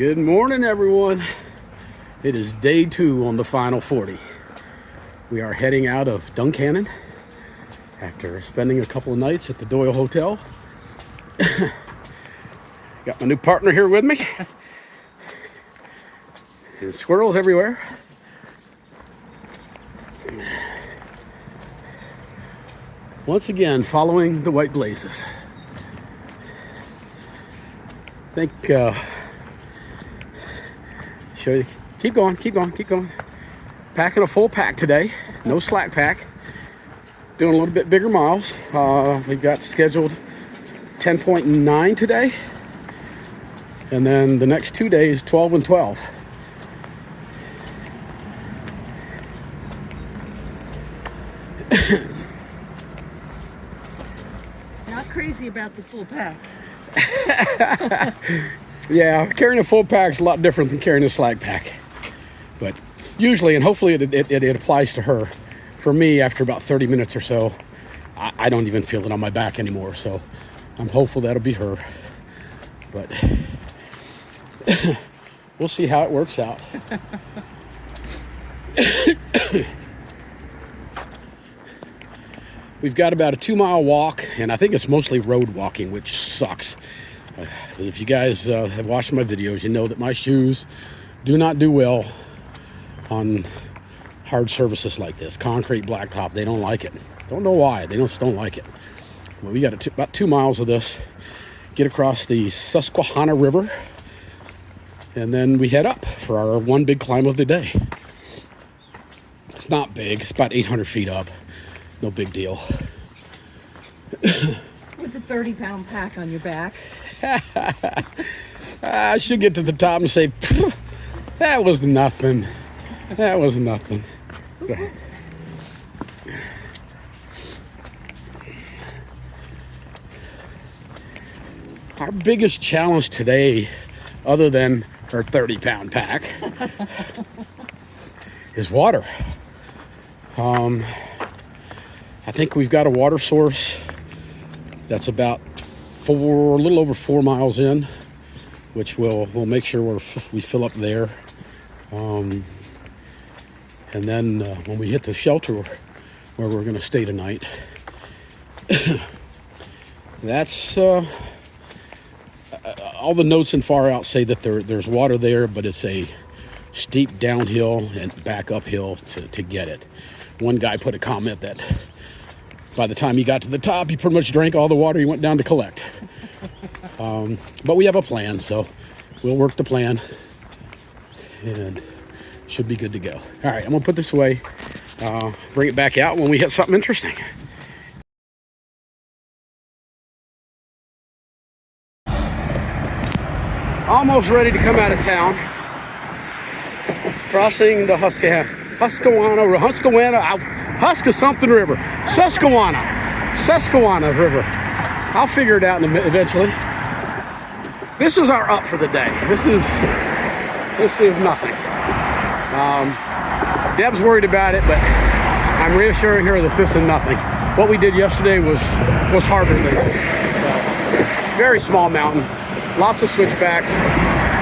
Good morning, everyone. It is day 2 on the final 40. We are heading out of Duncannon after spending a couple of nights at the Doyle Hotel. Got my new partner here with me. And squirrels everywhere. Once again, following the white blazes. I think, show you, keep going. Packing a full pack today, no slack pack. Doing a little bit bigger miles. We've got scheduled 10.9 today. And then the next 2 days, 12 and 12. Not crazy about the full pack. Yeah, carrying a full pack is a lot different than carrying a slack pack. But usually, and hopefully it applies to her. For me, after about 30 minutes or so, I don't even feel it on my back anymore. So I'm hopeful that'll be her. But we'll see how it works out. We've got about a 2-mile walk, and I think it's mostly road walking, which sucks. If you guys have watched my videos, you know that my shoes do not do well on hard surfaces like this. Concrete, blacktop, they don't like it. Don't know why, they just don't like it. Well, we got about 2 miles of this. Get across the Susquehanna River, and then we head up for our one big climb of the day. It's not big, it's about 800 feet up. No big deal. With a 30-pound pack on your back. I should get to the top and say, that was nothing. That was nothing. Our biggest challenge today, other than our 30-pound pack, is water. I think we've got a water source that's about a little over 4 miles in, which we'll make sure we fill up there. And then when we hit the shelter where we're going to stay tonight, that's all the notes and far out say that there's water there, but it's a steep downhill and back uphill to get it. One guy put a comment that by the time he got to the top, he pretty much drank all the water he went down to collect. But we have a plan, so we'll work the plan and should be good to go. All right, I'm gonna put this away, bring it back out when we hit something interesting. Almost ready to come out of town. Crossing the Susquehanna River. I'll figure it out eventually. This is our up for the day. This is nothing. Deb's worried about it, but I'm reassuring her that this is nothing. What we did yesterday was harder than that. Very small mountain, lots of switchbacks.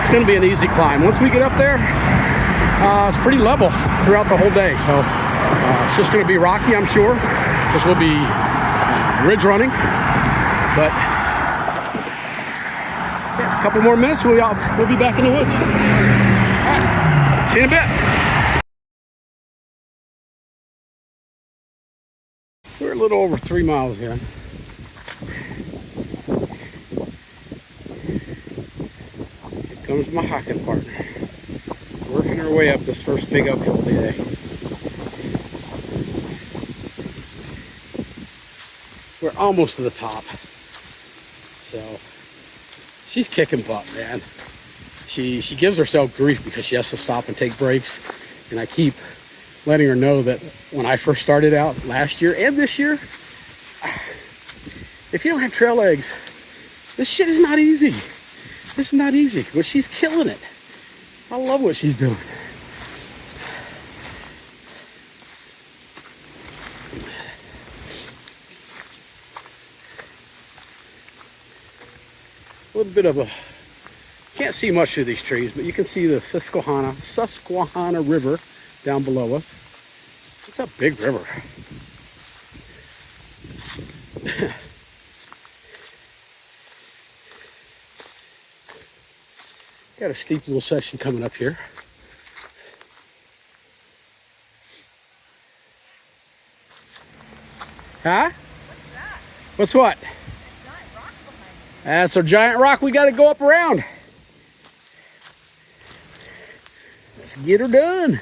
It's going to be an easy climb. Once we get up there, it's pretty level throughout the whole day. So it's just going to be rocky, I'm sure, because we'll be ridge running. But yeah, a couple more minutes, we'll be back in the woods. All right. See you in a bit. We're a little over 3 miles in. Here comes my hiking partner. Working our way up this first big uphill today. We're almost to the top. So she's kicking butt, man. She gives herself grief because she has to stop and take breaks. And I keep letting her know that when I first started out last year and this year, if you don't have trail legs, this shit is not easy. This is not easy, but she's killing it. I love what she's doing. A little bit of a can't see much through these trees, but you can see the Susquehanna River down below us. It's a big river. Got a steep little section coming up here. Huh? What's that? What's what? Giant rock behind you. That's our giant rock we got to go up around. Let's get her done.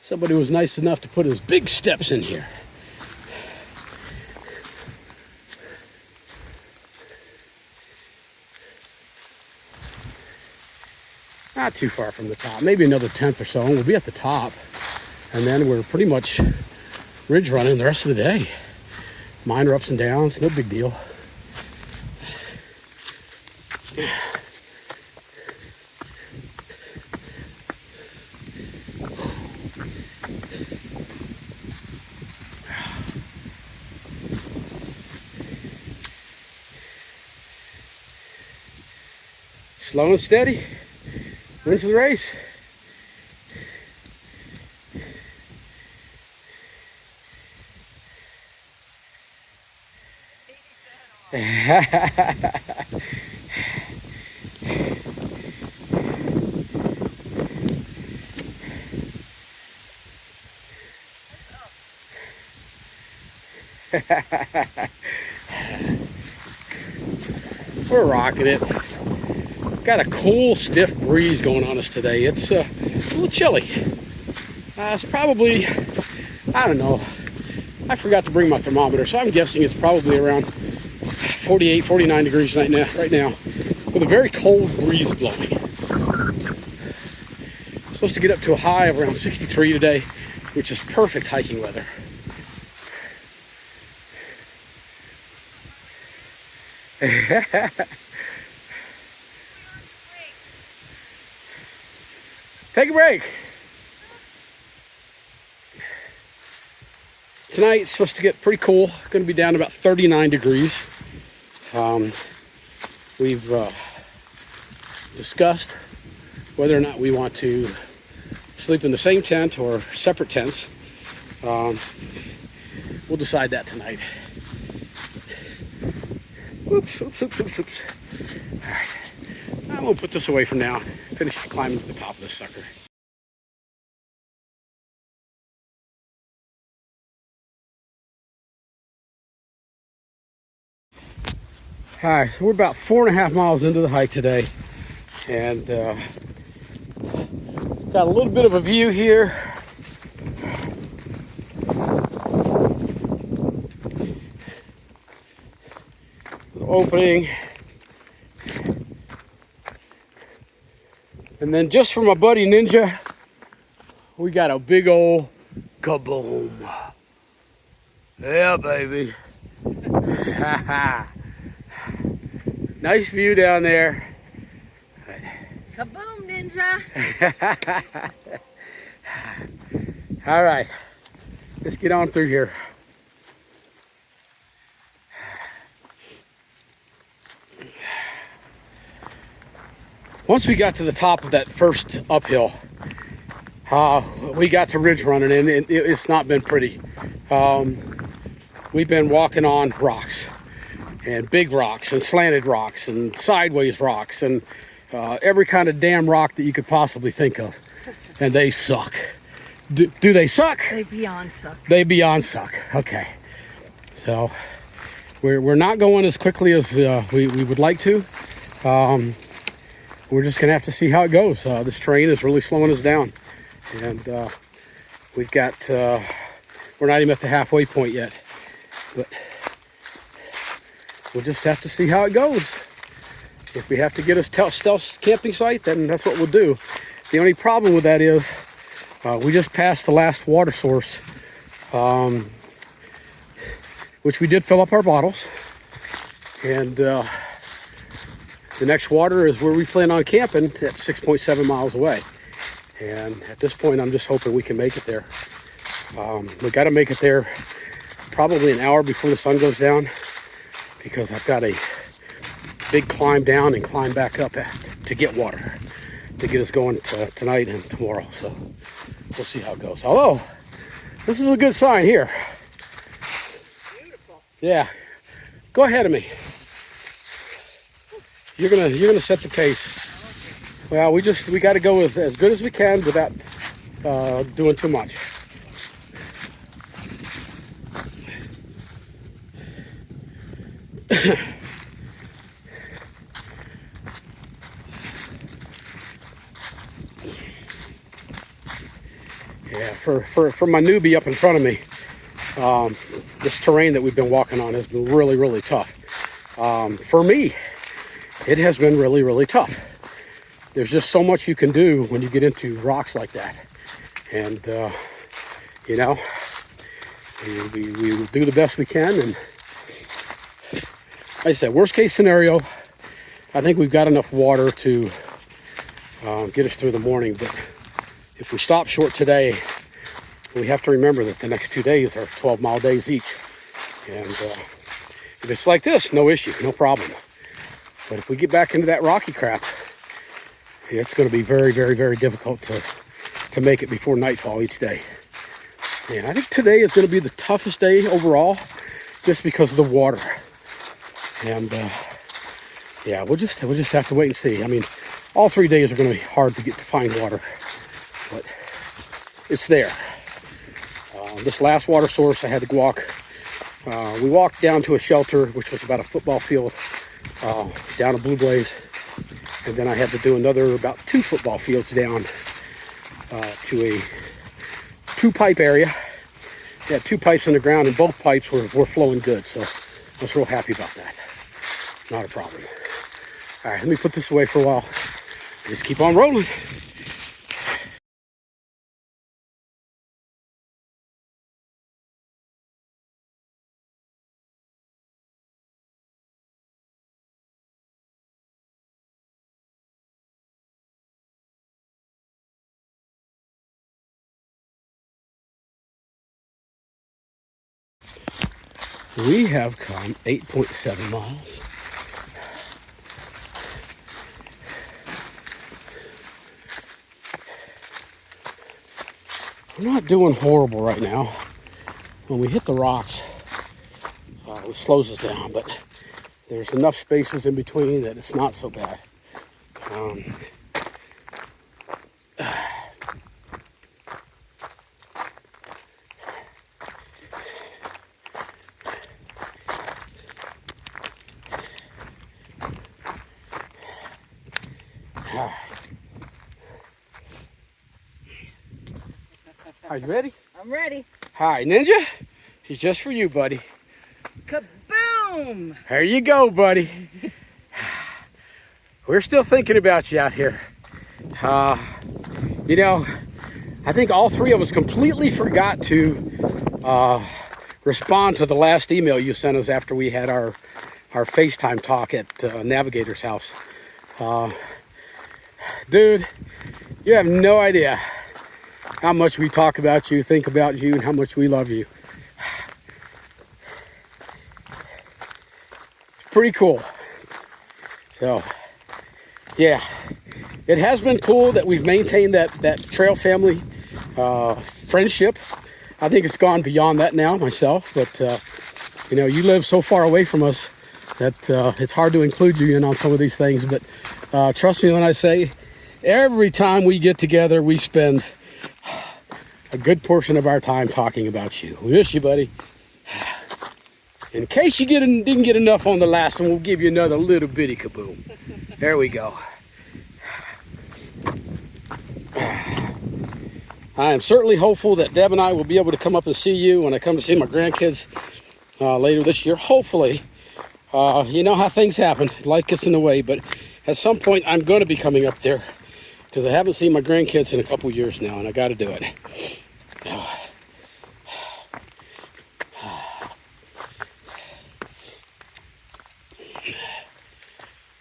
Somebody was nice enough to put his big steps in here. Not too far from the top, maybe another 10th or so, and we'll be at the top. And then we're pretty much ridge running the rest of the day. Minor ups and downs, no big deal. Slow and steady. Wins the race. We're rocking it. Got a cool, stiff breeze going on us today. It's a little chilly. It's probably, I don't know. I forgot to bring my thermometer, so I'm guessing it's probably around 48, 49 degrees right now, with a very cold breeze blowing. It's supposed to get up to a high of around 63 today, which is perfect hiking weather. Take a break. Tonight it's supposed to get pretty cool. It's going to be down to about 39 degrees. We've discussed whether or not we want to sleep in the same tent or separate tents. We'll decide that tonight. Oops. All right. I'm going to put this away for now. Finish climbing to the top of this sucker. All right, so we're about 4.5 miles into the hike today, and got a little bit of a view here. Little opening. And then just for my buddy Ninja, we got a big old kaboom. Yeah, baby. Nice view down there. Kaboom, Ninja. All right, let's get on through here. Once we got to the top of that first uphill, we got to ridge running, and it's not been pretty. We've been walking on rocks, and big rocks, and slanted rocks, and sideways rocks, and every kind of damn rock that you could possibly think of. And they suck. Do they suck? They beyond suck. They beyond suck. Okay. So we're not going as quickly as we would like to. We're just gonna have to see how it goes. This terrain is really slowing us down, and we've got we're not even at the halfway point yet, but we'll just have to see how it goes. If we have to get a stealth camping site, then that's what we'll do. The only problem with that is we just passed the last water source, which we did fill up our bottles, and the next water is where we plan on camping at 6.7 miles away. And at this point, I'm just hoping we can make it there. We got to make it there probably an hour before the sun goes down. because I've got a big climb down and climb back up to get water to get us going tonight and tomorrow. So we'll see how it goes. Although this is a good sign here. Beautiful. Yeah, go ahead of me. You're gonna set the pace. Well, we got to go as good as we can without doing too much. Yeah, for my newbie up in front of me, this terrain that we've been walking on has been really, really tough. For me, it has been really, really tough. There's just so much you can do when you get into rocks like that. And, you know, we do the best we can. And like I said, worst case scenario, I think we've got enough water to get us through the morning. But if we stop short today, we have to remember that the next 2 days are 12-mile days each. And if it's like this, no issue, no problem. But if we get back into that rocky crap, it's going to be very, very, very difficult to make it before nightfall each day. And I think today is going to be the toughest day overall, just because of the water. And yeah, we'll just have to wait and see. I mean, all 3 days are going to be hard to find water, but it's there. This last water source, I had to walk. We walked down to a shelter, which was about a football field, down a Blue Blaze, and then I had to do another about 2 football fields down to a 2-pipe area. We had 2 pipes in the ground, and both pipes were flowing good, so I was real happy about that. Not a problem. All right, let me put this away for a while. Just keep on rolling. We have come 8.7 miles. We're not doing horrible right now. When we hit the rocks, it slows us down, but there's enough spaces in between that it's not so bad. Are you ready? I'm ready. Hi, Ninja. He's just for you, buddy. Kaboom! There you go, buddy. We're still thinking about you out here. You know, I think all 3 of us completely forgot to respond to the last email you sent us after we had our FaceTime talk at Navigator's house. Dude, you have no idea how much we talk about you, think about you, and how much we love you. It's pretty cool. So, yeah, it has been cool that we've maintained that trail family friendship. I think it's gone beyond that now myself, but you know, you live so far away from us that it's hard to include you in on some of these things. But trust me when I say, every time we get together, we spend a good portion of our time talking about you. We miss you, buddy. In case you didn't get enough on the last one, we'll give you another little bitty kaboom. There we go. I am certainly hopeful that Deb and I will be able to come up and see you when I come to see my grandkids later this year. Hopefully. You know how things happen. Life gets in the way, but at some point I'm going to be coming up there because I haven't seen my grandkids in a couple years now, and I got to do it.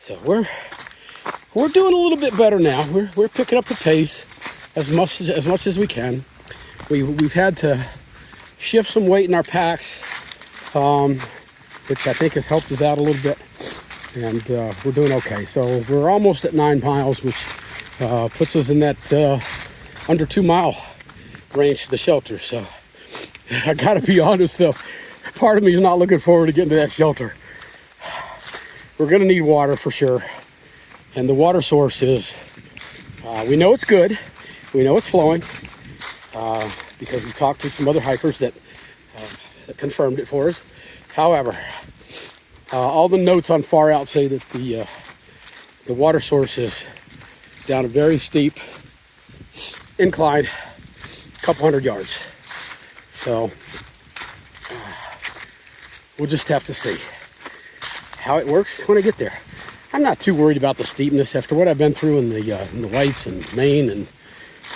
So we're doing a little bit better now. We're picking up the pace as much as we can. We've had to shift some weight in our packs. which I think has helped us out a little bit. And we're doing okay. So we're almost at 9 miles, which puts us in that under 2 mile range to the shelter. So I gotta be honest though, part of me is not looking forward to getting to that shelter. We're gonna need water for sure. And the water source is, we know it's good. We know it's flowing because we talked to some other hikers that confirmed it for us. However, all the notes on Far Out say that the water source is down a very steep incline, a couple hundred yards. So we'll just have to see how it works when I get there. I'm not too worried about the steepness after what I've been through in the Whites and Maine, and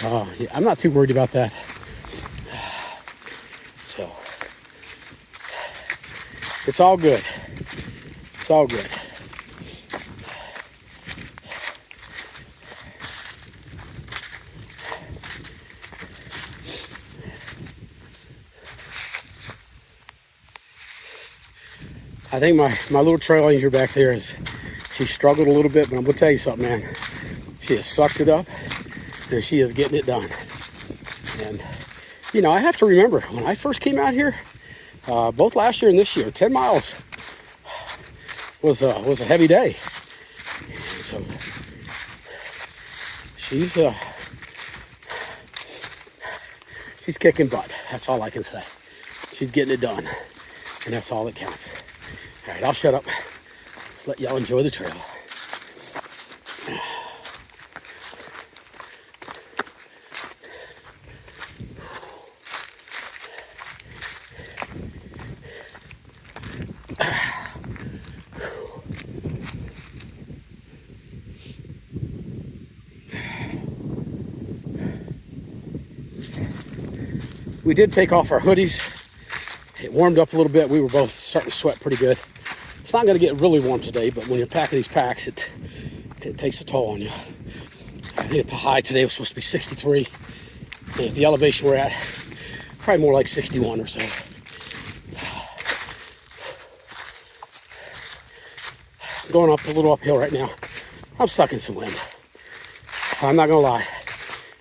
yeah, I'm not too worried about that. So it's all good. It's all good. I think my little trail ranger back there she struggled a little bit, but I'm gonna tell you something, man. She has sucked it up and she is getting it done. And you know, I have to remember when I first came out here, both last year and this year, 10 miles was a heavy day. So she's kicking butt. That's all I can say. She's getting it done, and that's all that counts. All right, I'll shut up. Let's let y'all enjoy the trail. We did take off our hoodies. It warmed up a little bit. We were both starting to sweat pretty good. It's not going to get really warm today, but when you're packing these packs, it takes a toll on you. I think the high today was supposed to be 63. And at the elevation we're at, probably more like 61 or so. Going up a little uphill right now. I'm sucking some wind. I'm not going to lie.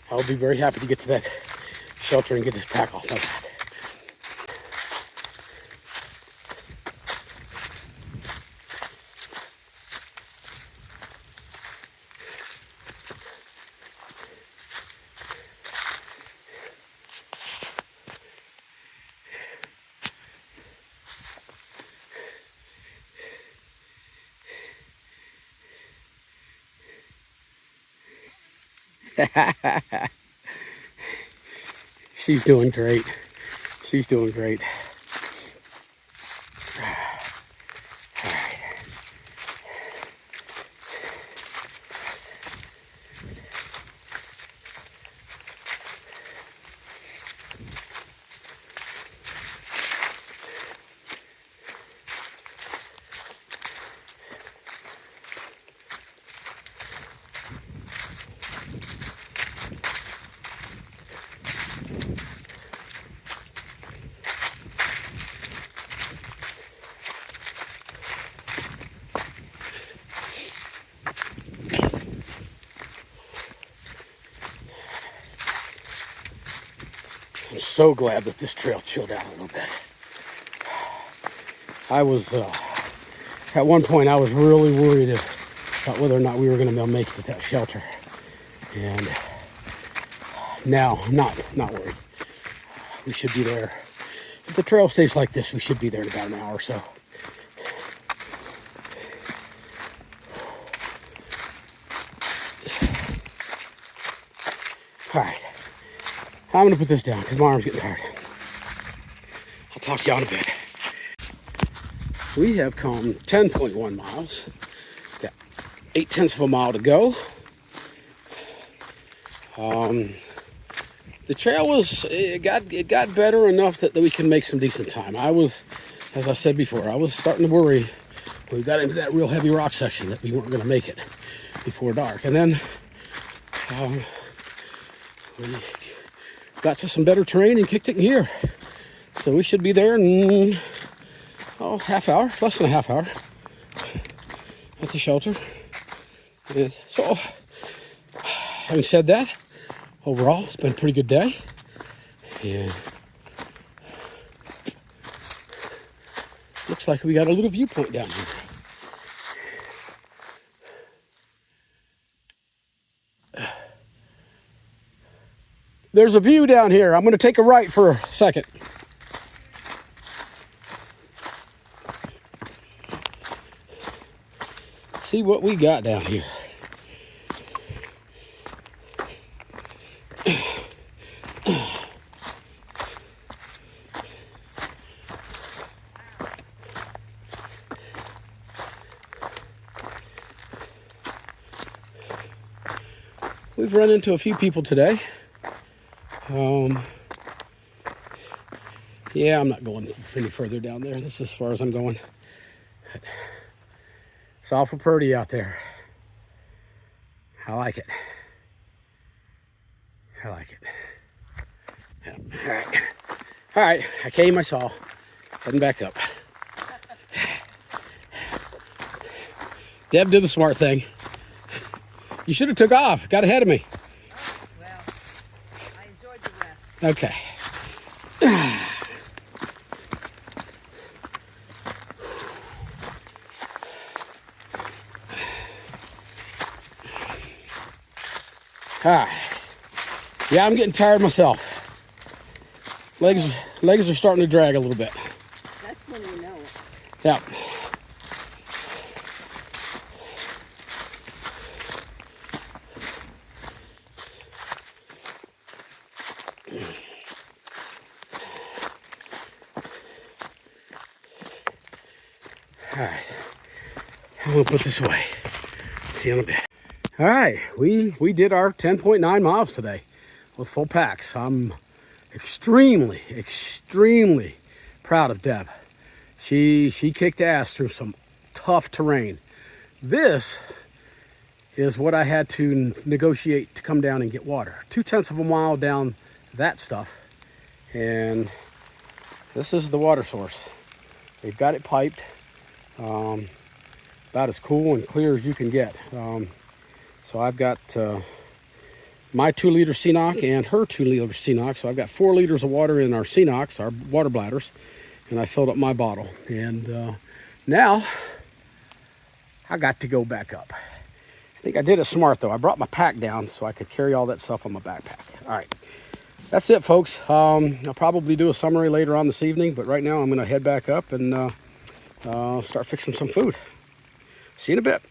I'll be very happy to get to that shelter and get this pack off my back. She's doing great. She's doing great. All right. I'm so glad that this trail chilled out a little bit. I was, at one point I was really worried about whether or not we were going to be able to make it to that shelter. And now I'm not worried. We should be there. If the trail stays like this, we should be there in about an hour or so. All right. I'm going to put this down because my arm's getting tired. I'll talk to y'all in a bit. We have come 10.1 miles. Got 0.8 of a mile to go. The trail it got better enough that we can make some decent time. I was, as I said before, I was starting to worry when we got into that real heavy rock section that we weren't going to make it before dark. And then we got to some better terrain and kicked it in gear. So we should be there in oh, half hour, less than a half hour at the shelter. And so, having said that, overall, it's been a pretty good day. And looks like we got a little viewpoint down here. There's a view down here. I'm going to take a right for a second. See what we got down here. We've run into a few people today. Yeah, I'm not going any further down there. This is as far as I'm going. It's awful pretty out there. I like it. I like it. Yeah. All right. All right. I came, I saw. Heading back up. Deb did the smart thing. You should have took off. Got ahead of me. Well, I enjoyed the rest. Okay. All right. Yeah, I'm getting tired myself. Legs are starting to drag a little bit. That's when you know it. Yeah. All right. I'm gonna put this away. See you in a bit. All right, we did our 10.9 miles today with full packs. I'm extremely proud of Deb. She kicked ass through some tough terrain. This is what I had to negotiate to come down and get water. 0.2 of a mile down that stuff, and this is the water source. They've got it piped, about as cool and clear as you can get. So I've got my 2-liter Ceanoc and her 2-liter Ceanoc. So I've got 4 liters of water in our Ceanocs, our water bladders, and I filled up my bottle. And now I got to go back up. I think I did it smart though. I brought my pack down so I could carry all that stuff on my backpack. All right, that's it, folks. I'll probably do a summary later on this evening, but right now I'm gonna head back up and start fixing some food. See you in a bit.